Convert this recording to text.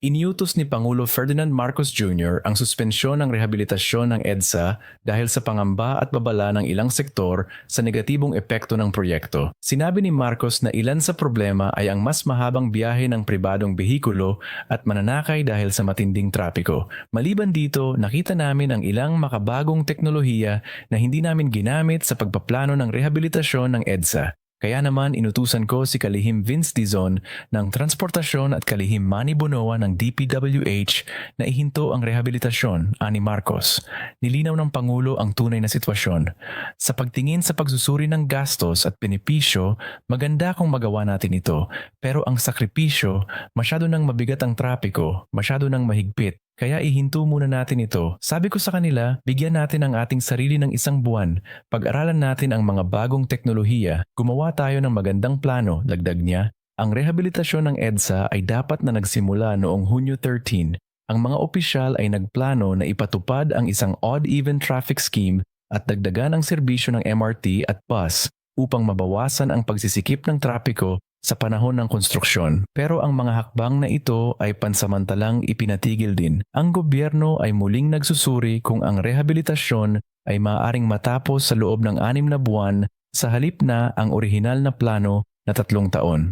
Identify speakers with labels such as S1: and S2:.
S1: Iniutos ni Pangulo Ferdinand Marcos Jr. ang suspensyon ng rehabilitasyon ng EDSA dahil sa pangamba at babala ng ilang sektor sa negatibong epekto ng proyekto. Sinabi ni Marcos na ilan sa problema ay ang mas mahabang biyahe ng pribadong behikulo at mananakay dahil sa matinding trapiko. Maliban dito, nakita namin ang ilang makabagong teknolohiya na hindi namin ginamit sa pagpaplano ng rehabilitasyon ng EDSA. Kaya naman inutusan ko si Kalihim Vince Dizon ng Transportasyon at Kalihim Manny Bonoa ng DPWH na ihinto ang rehabilitasyon, ani Marcos. Nilinaw ng Pangulo ang tunay na sitwasyon. Sa pagtingin sa pagsusuri ng gastos at benepisyo, maganda kung magawa natin ito. Pero ang sakripisyo, masyado nang mabigat ang trapiko, masyado nang mahigpit. Kaya ihinto muna natin ito. Sabi ko sa kanila, bigyan natin ang ating sarili ng isang buwan. Pag-aralan natin ang mga bagong teknolohiya. Gumawa tayo ng magandang plano, dagdag niya. Ang rehabilitasyon ng EDSA ay dapat na nagsimula noong Hunyo 13. Ang mga opisyal ay nagplano na ipatupad ang isang odd-even traffic scheme at dagdagan ang serbisyo ng MRT at bus upang mabawasan ang pagsisikip ng trapiko sa panahon ng konstruksyon. Pero ang mga hakbang na ito ay pansamantalang ipinatigil din. Ang gobyerno ay muling nagsusuri kung ang rehabilitasyon ay maaaring matapos sa loob ng 6 na buwan sa halip na ang orihinal na plano na 3 taon.